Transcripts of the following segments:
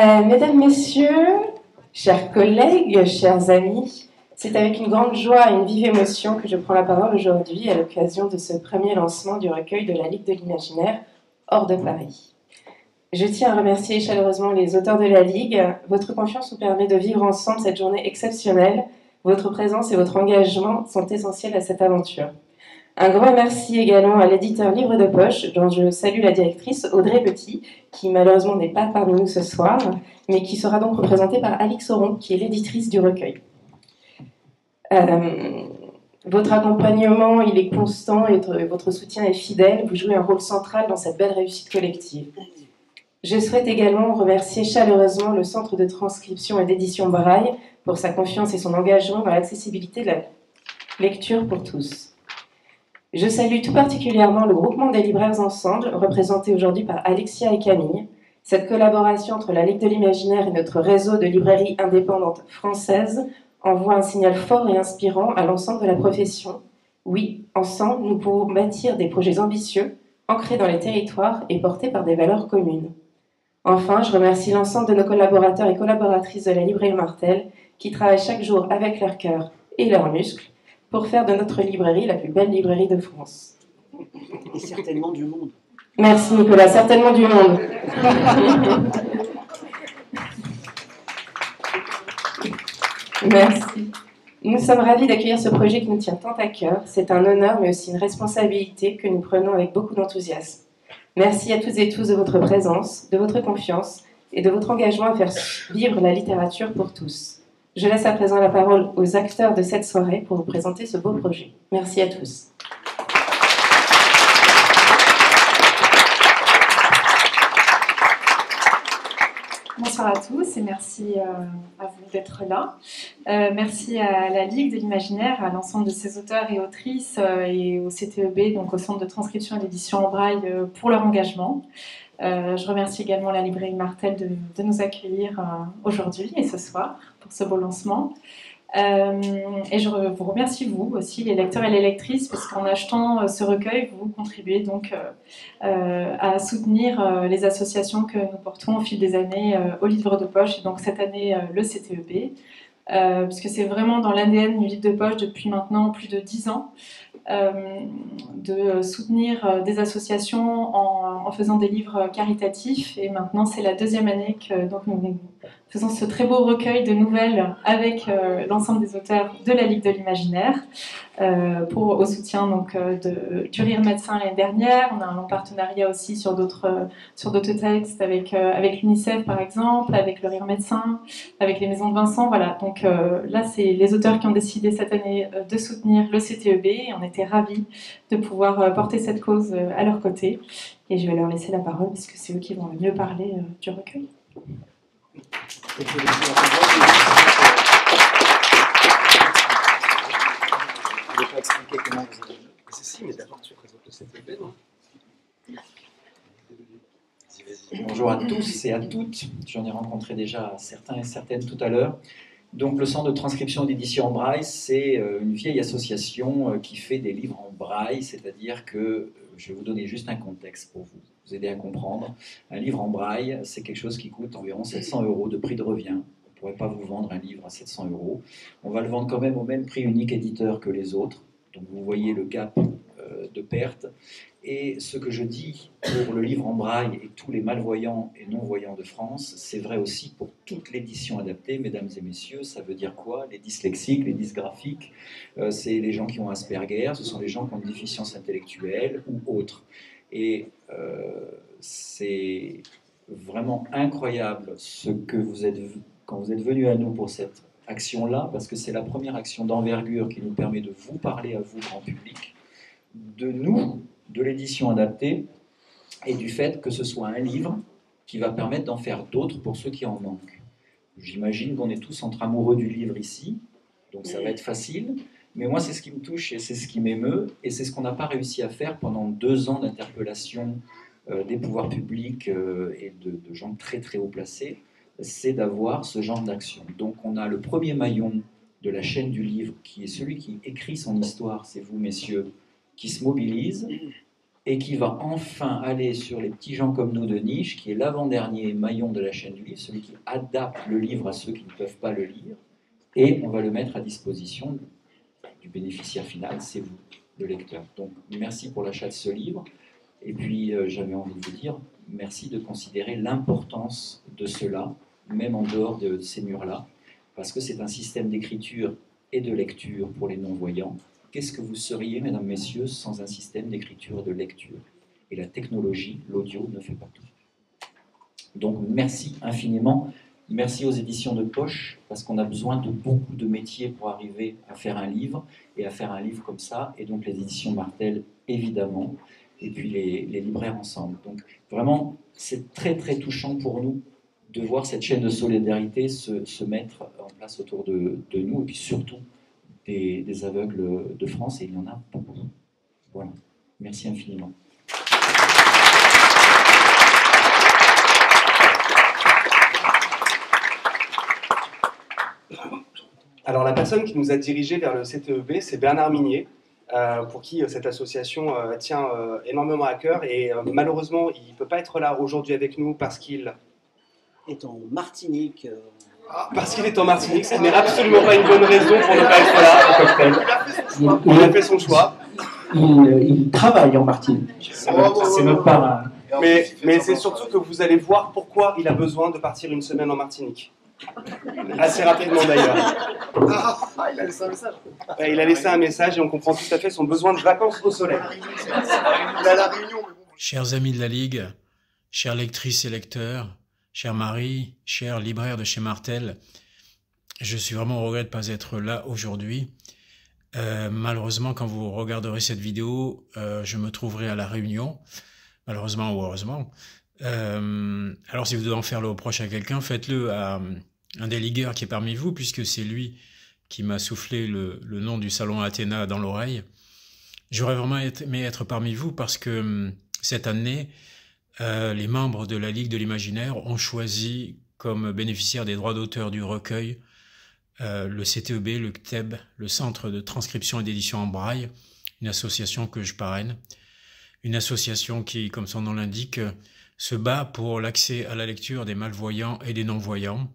Mesdames, Messieurs, chers collègues, chers amis, c'est avec une grande joie et une vive émotion que je prends la parole aujourd'hui à l'occasion de ce premier lancement du recueil de la Ligue de l'Imaginaire hors de Paris. Je tiens à remercier chaleureusement les auteurs de la Ligue. Votre confiance nous permet de vivre ensemble cette journée exceptionnelle. Votre présence et votre engagement sont essentiels à cette aventure. Un grand merci également à l'éditeur Livre de Poche, dont je salue la directrice Audrey Petit, qui malheureusement n'est pas parmi nous ce soir, mais qui sera donc représentée par Alix Auron, qui est l'éditrice du recueil. Votre accompagnement, il est constant et votre soutien est fidèle. Vous jouez un rôle central dans cette belle réussite collective. Je souhaite également remercier chaleureusement le Centre de transcription et d'édition Braille pour sa confiance et son engagement dans l'accessibilité de la lecture pour tous. Je salue tout particulièrement le groupement des libraires ensemble, représenté aujourd'hui par Alexia et Camille. Cette collaboration entre la Ligue de l'Imaginaire et notre réseau de librairies indépendantes françaises envoie un signal fort et inspirant à l'ensemble de la profession. Oui, ensemble, nous pouvons bâtir des projets ambitieux, ancrés dans les territoires et portés par des valeurs communes. Enfin, je remercie l'ensemble de nos collaborateurs et collaboratrices de la librairie Martel qui travaillent chaque jour avec leur cœur et leurs muscles pour faire de notre librairie la plus belle librairie de France. Et certainement du monde. Merci Nicolas, certainement du monde. Merci. Nous sommes ravis d'accueillir ce projet qui nous tient tant à cœur. C'est un honneur, mais aussi une responsabilité que nous prenons avec beaucoup d'enthousiasme. Merci à toutes et tous de votre présence, de votre confiance et de votre engagement à faire vivre la littérature pour tous. Je laisse à présent la parole aux acteurs de cette soirée pour vous présenter ce beau projet. Merci à tous. Bonsoir à tous et merci à vous d'être là. Merci à la Ligue de l'Imaginaire, à l'ensemble de ses auteurs et autrices et au CTEB, donc au Centre de transcription et d'édition en braille, pour leur engagement. Je remercie également la librairie Martel de nous accueillir aujourd'hui et ce soir pour ce beau lancement. Et je vous remercie vous aussi, les lecteurs et les lectrices, parce qu'en achetant ce recueil, vous contribuez donc à soutenir les associations que nous portons au fil des années au Livre de Poche, et donc cette année le CTEB, puisque c'est vraiment dans l'ADN du Livre de Poche depuis maintenant plus de 10 ans, de soutenir des associations en faisant des livres caritatifs, et maintenant c'est la deuxième année que donc, nous faisons ce très beau recueil de nouvelles avec l'ensemble des auteurs de la Ligue de l'Imaginaire au soutien donc, du Rire Médecin l'année dernière. On a un long partenariat aussi sur d'autres textes avec l'UNICEF par exemple, avec le Rire Médecin, avec les Maisons de Vincent. Voilà. Donc là, c'est les auteurs qui ont décidé cette année de soutenir le CTEB et on était ravis de pouvoir porter cette cause à leur côté. Et je vais leur laisser la parole parce que c'est eux qui vont le mieux parler du recueil. Je ne vais pas expliquer comment vous avez... Si, mais d'abord tu présentes le CTEB, non? Bonjour à tous et à toutes. J'en ai rencontré déjà certains et certaines tout à l'heure. Donc le Centre de transcription et d'édition en braille, c'est une vieille association qui fait des livres en braille, c'est-à-dire que, je vais vous donner juste un contexte pour vous aider à comprendre. Un livre en braille, c'est quelque chose qui coûte environ 700 € de prix de revient. On ne pourrait pas vous vendre un livre à 700 €. On va le vendre quand même au même prix unique éditeur que les autres. Donc vous voyez le gap de perte. Et ce que je dis pour le livre en braille et tous les malvoyants et non-voyants de France, c'est vrai aussi pour toute l'édition adaptée, mesdames et messieurs. Ça veut dire quoi? Les dyslexiques, les dysgraphiques, c'est les gens qui ont Asperger, ce sont les gens qui ont une déficience intellectuelle ou autre. Et c'est vraiment incroyable ce que quand vous êtes venus à nous pour cette action-là, parce que c'est la première action d'envergure qui nous permet de vous parler à vous, grand public, de nous, de l'édition adaptée, et du fait que ce soit un livre qui va permettre d'en faire d'autres pour ceux qui en manquent. J'imagine qu'on est tous entre amoureux du livre ici, donc ça va être facile, mais moi c'est ce qui me touche et c'est ce qui m'émeut, et c'est ce qu'on n'a pas réussi à faire pendant 2 ans d'interpellation des pouvoirs publics et de gens très très haut placés, c'est d'avoir ce genre d'action. Donc on a le premier maillon de la chaîne du livre, qui est celui qui écrit son histoire, c'est vous messieurs, qui se mobilise, et qui va enfin aller sur les petits gens comme nous de niche, qui est l'avant-dernier maillon de la chaîne du livre, celui qui adapte le livre à ceux qui ne peuvent pas le lire, et on va le mettre à disposition du bénéficiaire final, c'est vous, le lecteur. Donc merci pour l'achat de ce livre, et puis j'avais envie de vous dire merci de considérer l'importance de cela, même en dehors de ces murs-là, parce que c'est un système d'écriture et de lecture pour les non-voyants. Qu'est-ce que vous seriez, mesdames, messieurs, sans un système d'écriture et de lecture? Et la technologie, l'audio, ne fait pas tout. Donc, merci infiniment. Merci aux éditions de poche, parce qu'on a besoin de beaucoup de métiers pour arriver à faire un livre, et à faire un livre comme ça. Et donc, les éditions Martel, évidemment, et puis les libraires ensemble. Donc, vraiment, c'est très, très touchant pour nous de voir cette chaîne de solidarité se mettre en place autour de nous, et puis surtout, des aveugles de France, et il y en a beaucoup. Voilà. Merci infiniment. Alors la personne qui nous a dirigés vers le CTEB, c'est Bernard Minier, pour qui cette association tient énormément à cœur, et malheureusement il ne peut pas être là aujourd'hui avec nous parce qu'il est en Martinique. Parce qu'il est en Martinique, ce n'est absolument pas une bonne raison pour ne pas être là. Il a fait son choix. Il travaille en Martinique. C'est même pas un... Mais c'est surtout que vous allez voir pourquoi il a besoin de partir une semaine en Martinique. Assez rapidement d'ailleurs. Il a laissé un message. Ouais, il a laissé un message et on comprend tout à fait son besoin de vacances au soleil. Il a la réunion. Chers amis de la Ligue, chères lectrices et lecteurs, chère Marie, chère libraire de chez Martel, je suis vraiment au regret de ne pas être là aujourd'hui. Malheureusement, quand vous regarderez cette vidéo, je me trouverai à La Réunion, malheureusement ou heureusement. Alors si vous devez en faire le reproche à quelqu'un, faites-le à un des ligueurs qui est parmi vous, puisque c'est lui qui m'a soufflé le nom du salon Athéna dans l'oreille. J'aurais vraiment aimé être parmi vous parce que cette année, les membres de la Ligue de l'Imaginaire ont choisi comme bénéficiaire des droits d'auteur du recueil le CTEB, le CTEB, le Centre de transcription et d'édition en braille, une association que je parraine, une association qui, comme son nom l'indique, se bat pour l'accès à la lecture des malvoyants et des non-voyants.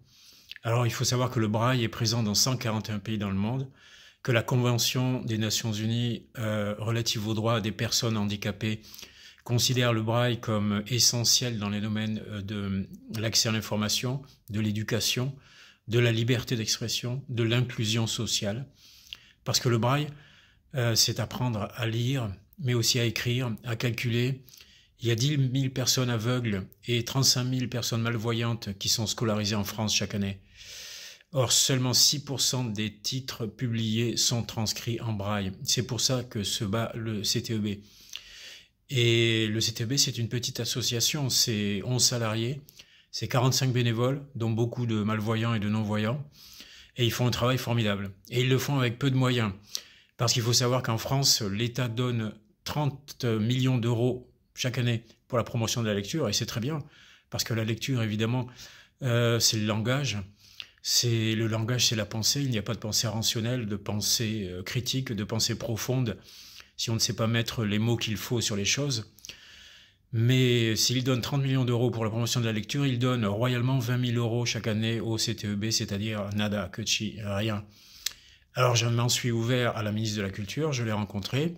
Alors il faut savoir que le braille est présent dans 141 pays dans le monde, que la Convention des Nations Unies relative aux droits des personnes handicapées considère le braille comme essentiel dans les domaines de l'accès à l'information, de l'éducation, de la liberté d'expression, de l'inclusion sociale. Parce que le braille, c'est apprendre à lire, mais aussi à écrire, à calculer. Il y a 10 000 personnes aveugles et 35 000 personnes malvoyantes qui sont scolarisées en France chaque année. Or, seulement 6% des titres publiés sont transcrits en braille. C'est pour ça que se bat le CTEB. Et le CTEB, c'est une petite association, c'est 11 salariés, c'est 45 bénévoles, dont beaucoup de malvoyants et de non-voyants, et ils font un travail formidable. Et ils le font avec peu de moyens, parce qu'il faut savoir qu'en France, l'État donne 30 millions d'euros chaque année pour la promotion de la lecture, et c'est très bien, parce que la lecture, évidemment, c'est le langage. C'est la pensée, il n'y a pas de pensée rationnelle, de pensée critique, de pensée profonde, si on ne sait pas mettre les mots qu'il faut sur les choses. Mais s'il donne 30 millions d'euros pour la promotion de la lecture, il donne royalement 20 000 euros chaque année au CTEB, c'est-à-dire nada, que chi, rien. Alors je m'en suis ouvert à la ministre de la Culture, je l'ai rencontrée.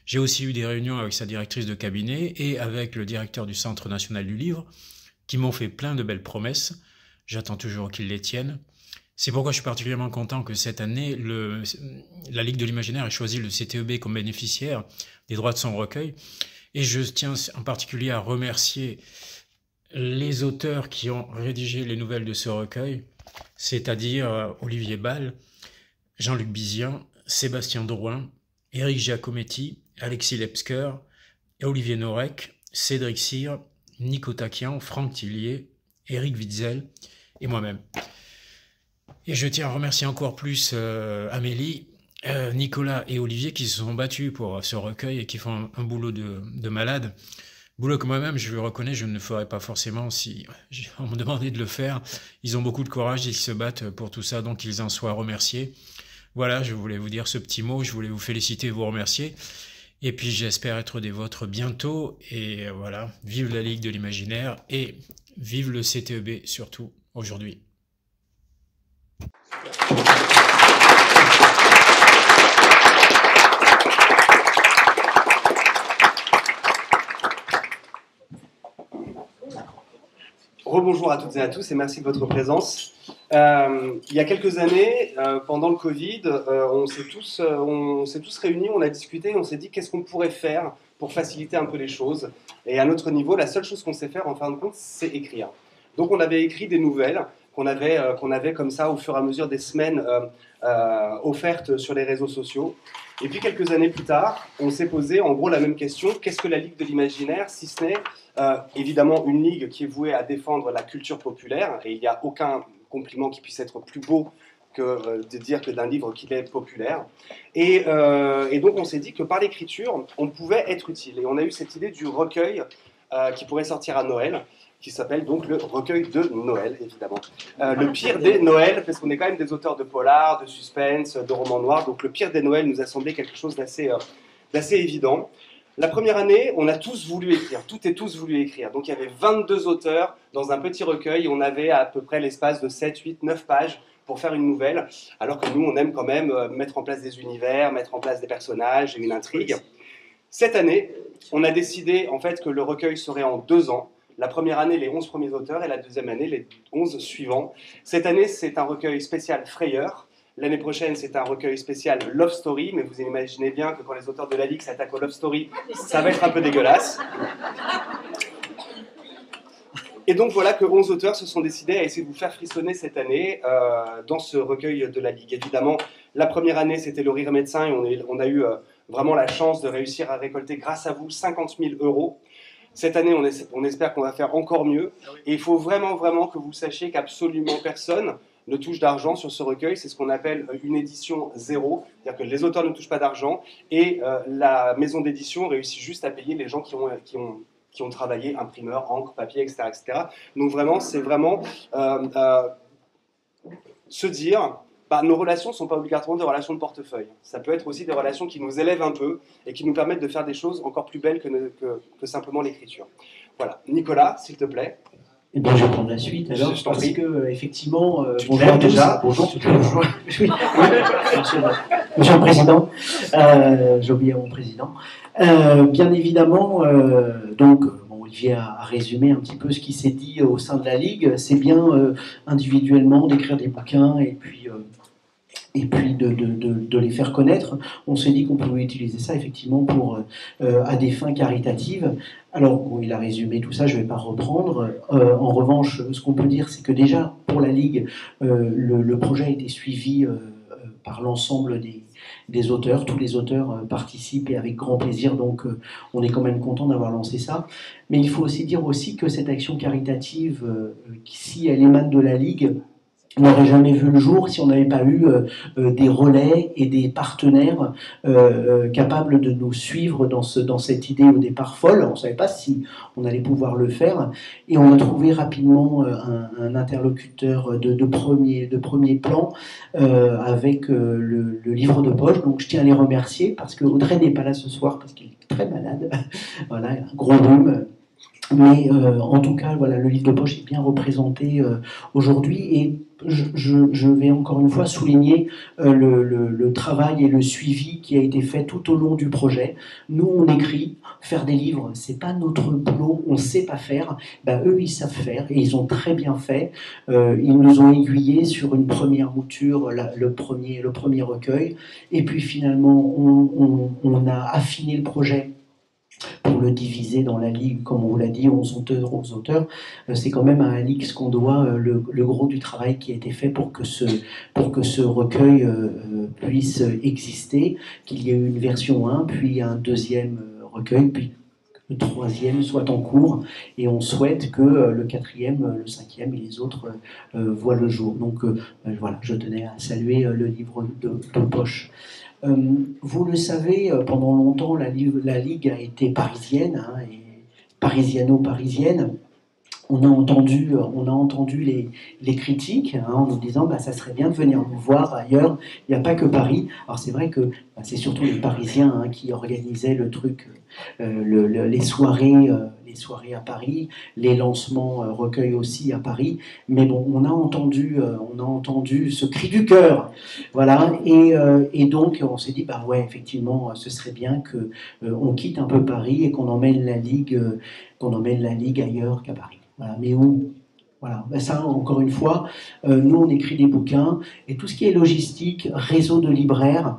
J'ai aussi eu des réunions avec sa directrice de cabinet et avec le directeur du Centre national du livre, qui m'ont fait plein de belles promesses. J'attends toujours qu'ils les tiennent. C'est pourquoi je suis particulièrement content que cette année, la Ligue de l'Imaginaire ait choisi le CTEB comme bénéficiaire des droits de son recueil. Et je tiens en particulier à remercier les auteurs qui ont rédigé les nouvelles de ce recueil, c'est-à-dire Olivier Ball, Jean-Luc Bizien, Sébastien Drouin, Éric Giacometti, Alexis Lepsker, Olivier Norek, Cédric Cyr, Nico Taquian, Franck Tillier, Éric Witzel et moi-même. Et je tiens à remercier encore plus Amélie, Nicolas et Olivier qui se sont battus pour ce recueil et qui font un boulot de malade. Boulot que moi-même, je le reconnais, je ne le ferais pas forcément si on me demandait de le faire. Ils ont beaucoup de courage, ils se battent pour tout ça, donc qu'ils en soient remerciés. Voilà, je voulais vous dire ce petit mot, je voulais vous féliciter et vous remercier. Et puis j'espère être des vôtres bientôt. Et voilà, vive la Ligue de l'Imaginaire et vive le CTEB surtout aujourd'hui. Rebonjour à toutes et à tous et merci de votre présence. Il y a quelques années, pendant le Covid, on s'est tous réunis, on a discuté, on s'est dit qu'est-ce qu'on pourrait faire pour faciliter un peu les choses. Et à notre niveau, la seule chose qu'on sait faire en fin de compte, c'est écrire. Donc on avait écrit des nouvelles qu'on avait comme ça au fur et à mesure des semaines offertes sur les réseaux sociaux. Et puis quelques années plus tard, on s'est posé en gros la même question, qu'est-ce que la Ligue de l'Imaginaire, si ce n'est évidemment une ligue qui est vouée à défendre la culture populaire, et il n'y a aucun compliment qui puisse être plus beau que de dire que d'un livre qu'il est populaire. Et donc on s'est dit que par l'écriture, on pouvait être utile. Et on a eu cette idée du recueil qui pourrait sortir à Noël, qui s'appelle donc le recueil de Noël, évidemment. Le pire des Noëls, parce qu'on est quand même des auteurs de polar, de suspense, de romans noirs, donc le pire des Noëls nous a semblé quelque chose d'assez évident. La première année, on a tous voulu écrire, toutes et tous voulu écrire. Donc il y avait 22 auteurs dans un petit recueil, on avait à peu près l'espace de 7, 8, 9 pages pour faire une nouvelle, alors que nous, on aime quand même mettre en place des univers, mettre en place des personnages et une intrigue. Cette année, on a décidé en fait que le recueil serait en 2 ans. La première année, les 11 premiers auteurs, et la deuxième année, les 11 suivants. Cette année, c'est un recueil spécial Frayeur. L'année prochaine, c'est un recueil spécial Love Story, mais vous imaginez bien que quand les auteurs de la Ligue s'attaquent au Love Story, ça va être un peu dégueulasse. Et donc voilà que 11 auteurs se sont décidés à essayer de vous faire frissonner cette année dans ce recueil de la Ligue. Évidemment, la première année, c'était le Rire Médecin, et on a eu vraiment la chance de réussir à récolter, grâce à vous, 50 000 €. Cette année, on espère qu'on va faire encore mieux. Et il faut vraiment, vraiment que vous sachiez qu'absolument personne ne touche d'argent sur ce recueil. C'est ce qu'on appelle une édition zéro. C'est-à-dire que les auteurs ne touchent pas d'argent et la maison d'édition réussit juste à payer les gens qui ont travaillé, imprimeurs, encre, papier, etc., etc. Donc vraiment, c'est vraiment se dire... nos relations ne sont pas obligatoirement des relations de portefeuille. Ça peut être aussi des relations qui nous élèvent un peu et qui nous permettent de faire des choses encore plus belles que simplement l'écriture. Voilà. Nicolas, s'il te plaît. Eh bien, je vais prendre la suite alors, Je t'en parce prie. que effectivement, bonjour à tous. déjà. Bonjour. Oui, monsieur le Président. J'ai oublié mon président. Bien évidemment, donc. Olivier a résumé un petit peu ce qui s'est dit au sein de la Ligue. C'est bien individuellement d'écrire des bouquins et puis de les faire connaître. On s'est dit qu'on pouvait utiliser ça effectivement à des fins caritatives. Alors, bon, il a résumé tout ça, je ne vais pas reprendre. En revanche, ce qu'on peut dire, c'est que déjà, pour la Ligue, le projet a été suivi par l'ensemble des auteurs. Tous les auteurs participent et avec grand plaisir, donc on est quand même content d'avoir lancé ça. Mais il faut aussi dire aussi que cette action caritative, si elle émane de la Ligue, n'aurait jamais vu le jour si on n'avait pas eu des relais et des partenaires capables de nous suivre dans cette idée au départ folle. On ne savait pas si on allait pouvoir le faire. Et on a trouvé rapidement un interlocuteur de premier plan avec le livre de poche. Donc je tiens à les remercier parce que Audrey n'est pas là ce soir parce qu'il est très malade. Voilà, un gros rhume. Mais en tout cas, voilà, le livre de poche est bien représenté aujourd'hui et je vais encore une fois souligner le travail et le suivi qui a été fait tout au long du projet. Nous, on écrit, faire des livres, c'est pas notre boulot, on sait pas faire. Eux, ils savent faire et ils ont très bien fait. Ils nous ont aiguillés sur une première mouture, le premier recueil, et puis finalement, on a affiné le projet pour le diviser dans la Ligue, comme on vous l'a dit, 11 auteurs. C'est quand même à Alix qu'on doit le gros du travail qui a été fait pour que ce recueil puisse exister, qu'il y ait eu une version 1, puis un deuxième recueil, puis le troisième soit en cours, et on souhaite que le quatrième, le cinquième et les autres voient le jour. Donc voilà, je tenais à saluer le livre de poche. Vous le savez, pendant longtemps, la Ligue a été parisienne, et parisiano-parisienne. on a entendu les critiques hein, en nous disant bah, ça serait bien de venir nous voir ailleurs, il n'y a pas que Paris. Alors c'est vrai que bah, c'est surtout les Parisiens hein, qui organisaient le truc, les soirées à Paris, les lancements recueils aussi à Paris. Mais bon, on a entendu ce cri du cœur, voilà. Et donc on s'est dit bah ouais effectivement, ce serait bien que on quitte un peu Paris et qu'on emmène la Ligue ailleurs qu'à Paris. Voilà. Mais où? Voilà. Ben ça, encore une fois, nous on écrit des bouquins et tout ce qui est logistique, réseau de libraires,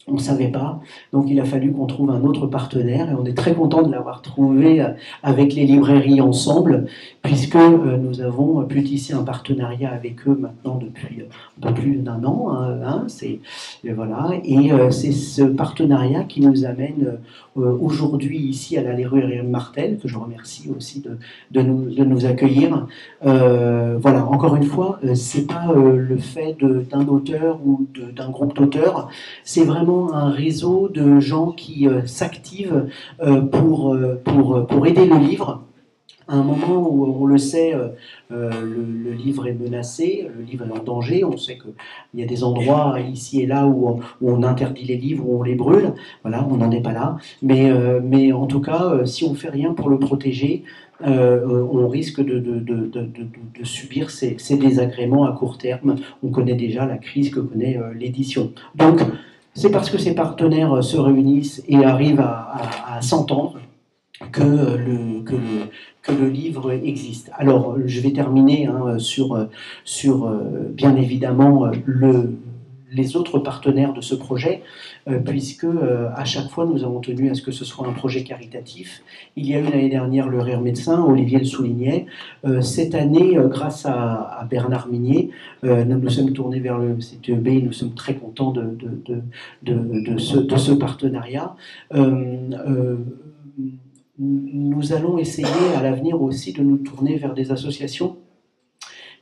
on ne savait pas, donc il a fallu qu'on trouve un autre partenaire et on est très content de l'avoir trouvé avec les librairies ensemble, puisque nous avons pu tisser un partenariat avec eux maintenant depuis un peu plus d'un an. Hein, voilà, et c'est ce partenariat qui nous amène aujourd'hui ici à la librairie Martel, que je remercie aussi de nous accueillir. Voilà, encore une fois, c'est pas le fait d'un auteur ou d'un groupe d'auteurs, c'est vraiment un réseau de gens qui s'activent pour aider le livre. À un moment où on le sait, le livre est menacé, le livre est en danger. On sait qu'il y a des endroits ici et là où on interdit les livres, où on les brûle. Voilà, on n'en est pas là. Mais en tout cas, si on ne fait rien pour le protéger, on risque de subir ces désagréments à court terme. On connaît déjà la crise que connaît l'édition. Donc, c'est parce que ces partenaires se réunissent et arrivent à s'entendre que le livre existe. Alors, je vais terminer hein, sur bien évidemment les autres partenaires de ce projet, puisque à chaque fois nous avons tenu à ce que ce soit un projet caritatif. Il y a eu l'année dernière le Rire Médecin, Olivier le soulignait. Cette année, grâce à Bernard Minier, nous nous sommes tournés vers le CTEB et nous sommes très contents de ce partenariat. Nous allons essayer à l'avenir aussi de nous tourner vers des associations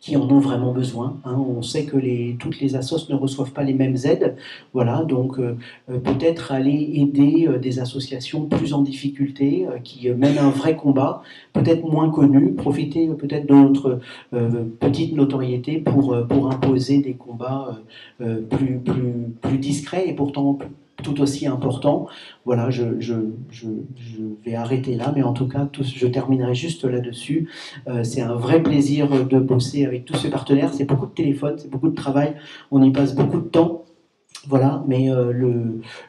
qui en ont vraiment besoin. Hein. On sait que toutes les assos ne reçoivent pas les mêmes aides. Voilà, donc peut-être aller aider des associations plus en difficulté, qui mènent un vrai combat, peut-être moins connues, profiter peut-être de notre petite notoriété pour imposer des combats plus discrets et pourtant tout aussi important. Voilà, je vais arrêter là, mais en tout cas, je terminerai juste là-dessus. C'est un vrai plaisir de bosser avec tous ces partenaires. C'est beaucoup de téléphone, c'est beaucoup de travail, on y passe beaucoup de temps. Voilà, mais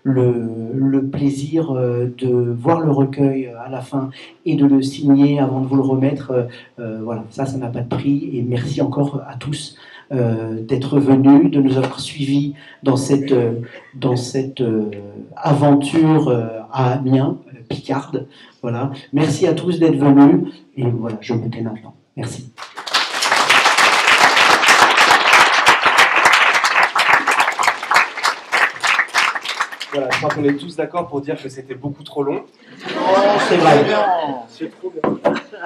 le plaisir de voir le recueil à la fin et de le signer avant de vous le remettre, voilà, ça n'a pas de prix. Et merci encore à tous d'être venus, de nous avoir suivis dans cette aventure à Amiens, Picarde. Voilà. Merci à tous d'être venus. Et voilà, je me tais maintenant. Merci. Voilà, je crois qu'on est tous d'accord pour dire que c'était beaucoup trop long. Oh, c'est vrai. C'est trop bien.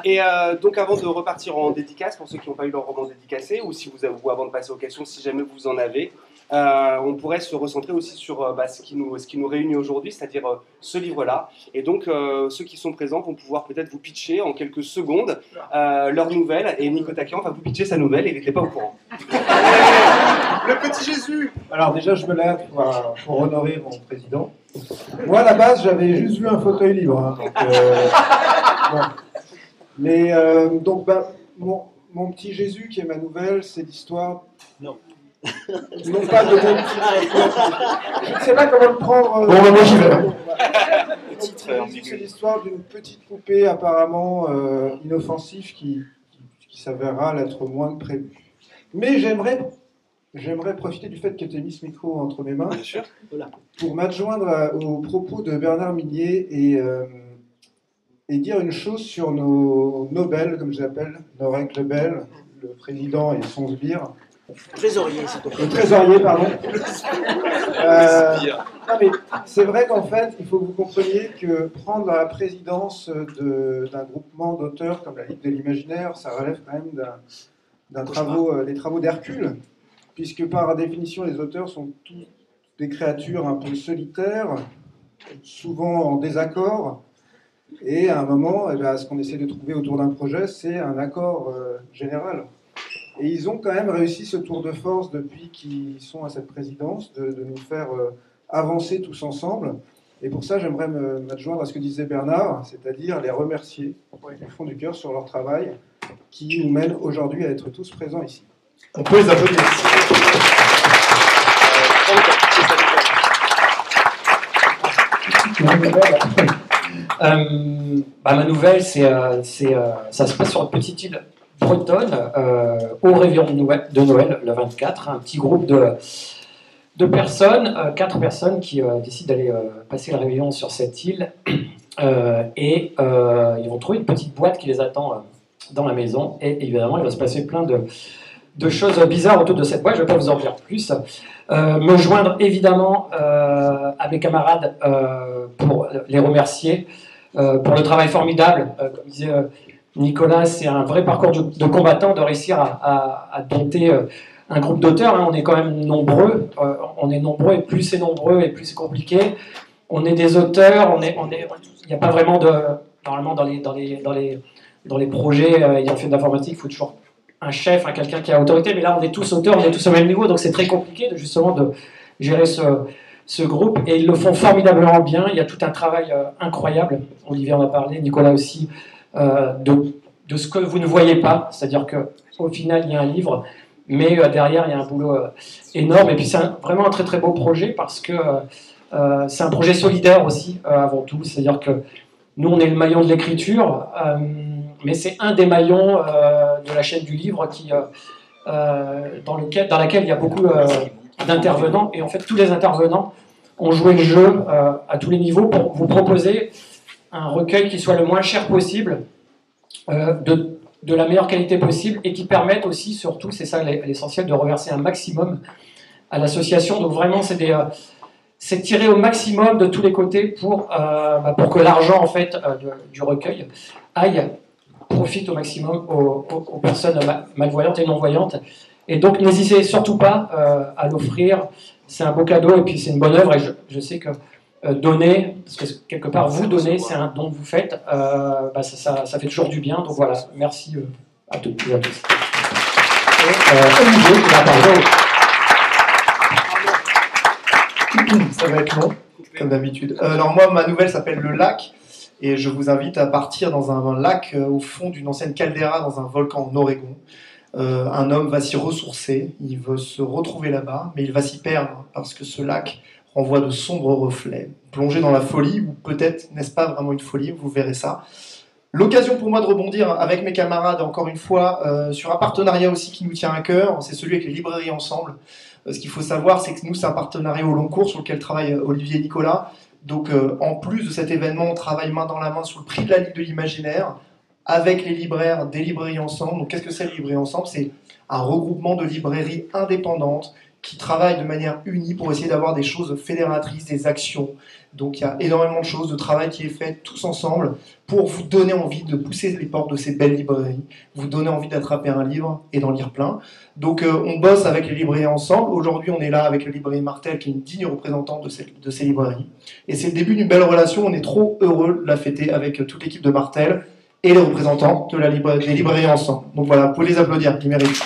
Et donc avant de repartir en dédicace, pour ceux qui n'ont pas eu leur roman dédicacé, ou si vous avant de passer aux questions, si jamais vous en avez, on pourrait se recentrer aussi sur ce qui nous réunit aujourd'hui, c'est-à-dire ce livre-là. Et donc ceux qui sont présents vont pouvoir peut-être vous pitcher en quelques secondes leur nouvelle. Et Nico Takian va vous pitcher sa nouvelle, et il n'était pas au courant. Le petit Jésus. Alors déjà, je me lève pour honorer mon président. Moi, à la base, j'avais juste vu un fauteuil libre. Hein, donc, bon. Mais donc, mon petit Jésus, qui est ma nouvelle, c'est l'histoire... Non. Non pas de mon petit... Je ne sais pas comment le prendre... Bon, moi, j'y vais. C'est l'histoire d'une petite poupée apparemment inoffensive qui s'avérera l'être moins que prévu. Mais j'aimerais profiter du fait que tu aies mis ce micro entre mes mains pour m'adjoindre aux propos de Bernard Minier et dire une chose sur nos Nobel, comme je les appelle, nos règles belles, le président et son sbire. Trésorier, s'il te plaît. Le trésorier, pardon. Non, mais c'est vrai qu'en fait, il faut que vous compreniez que prendre la présidence d'un groupement d'auteurs comme la Ligue de l'Imaginaire, ça relève quand même des travaux d'Hercule, puisque par définition, les auteurs sont tous des créatures un peu solitaires, souvent en désaccord, Et à un moment, eh bien, ce qu'on essaie de trouver autour d'un projet, c'est un accord général. Et ils ont quand même réussi ce tour de force depuis qu'ils sont à cette présidence, de nous faire avancer tous ensemble. Et pour ça, j'aimerais m'adjoindre à ce que disait Bernard, c'est-à-dire les remercier du fond du cœur sur leur travail qui nous mène aujourd'hui à être tous présents ici. On peut les applaudir. Ma nouvelle, ça se passe sur une petite île bretonne, au réveillon de Noël, le 24, un petit groupe de personnes, 4 personnes qui décident d'aller passer le réveillon sur cette île, et ils vont trouver une petite boîte qui les attend dans la maison, et évidemment il va se passer plein de choses bizarres autour de cette boîte. Je ne vais pas vous en dire plus. Me joindre évidemment à mes camarades pour les remercier pour le travail formidable. Comme disait Nicolas, c'est un vrai parcours de combattant de réussir à dompter un groupe d'auteurs. On est quand même nombreux, et plus c'est nombreux et plus c'est compliqué. On est des auteurs, il n'y a pas vraiment de... Normalement, dans les projets ayant fait de l'informatique, il faut toujours un chef, quelqu'un qui a autorité, mais là on est tous auteurs, on est tous au même niveau, donc c'est très compliqué justement de gérer ce groupe, et ils le font formidablement bien. Il y a tout un travail incroyable, Olivier en a parlé, Nicolas aussi, de ce que vous ne voyez pas, c'est-à-dire qu'au final il y a un livre, mais derrière il y a un boulot énorme, et puis c'est vraiment un très très beau projet, parce que c'est un projet solidaire aussi, avant tout, c'est-à-dire que nous on est le maillon de l'écriture, mais c'est un des maillons de la chaîne du livre dans laquelle il y a beaucoup d'intervenants, et en fait tous les intervenants ont joué le jeu à tous les niveaux pour vous proposer un recueil qui soit le moins cher possible, de la meilleure qualité possible, et qui permette aussi, surtout, c'est ça l'essentiel, de reverser un maximum à l'association. Donc vraiment c'est tirer au maximum de tous les côtés pour que l'argent en fait du recueil profite au maximum aux personnes malvoyantes et non-voyantes. Et donc n'hésitez surtout pas à l'offrir, c'est un beau cadeau, et puis c'est une bonne œuvre, et je sais que donner, parce que quelque part vous donnez, c'est un don que vous faites, ça fait toujours du bien. Donc voilà, merci à toutes et à tous. Et Olivier qui va parler. Ça va être long, comme d'habitude. Alors moi, ma nouvelle s'appelle Le Lac, et je vous invite à partir dans un lac au fond d'une ancienne caldeira dans un volcan en Oregon. Un homme va s'y ressourcer, il veut se retrouver là-bas, mais il va s'y perdre, parce que ce lac renvoie de sombres reflets. Plongé dans la folie, ou peut-être n'est-ce pas vraiment une folie, vous verrez ça. L'occasion pour moi de rebondir avec mes camarades, encore une fois, sur un partenariat aussi qui nous tient à cœur, c'est celui avec les librairies Ensemble. Ce qu'il faut savoir, c'est que nous, c'est un partenariat au long cours sur lequel travaillent Olivier et Nicolas. Donc, en plus de cet événement, on travaille main dans la main sur le prix de la Ligue de l'Imaginaire, avec les libraires des librairies Ensemble. Donc, qu'est-ce que c'est les librairies Ensemble? C'est un regroupement de librairies indépendantes qui travaillent de manière unie pour essayer d'avoir des choses fédératrices, des actions. Donc il y a énormément de choses, de travail qui est fait tous ensemble pour vous donner envie de pousser les portes de ces belles librairies, vous donner envie d'attraper un livre et d'en lire plein. Donc on bosse avec les librairies ensemble. Aujourd'hui on est là avec la librairie Martel qui est une digne représentante de ces librairies. Et c'est le début d'une belle relation, on est trop heureux de la fêter avec toute l'équipe de Martel et les représentants des librairies ensemble. Donc voilà, vous pouvez les applaudir, ils méritent.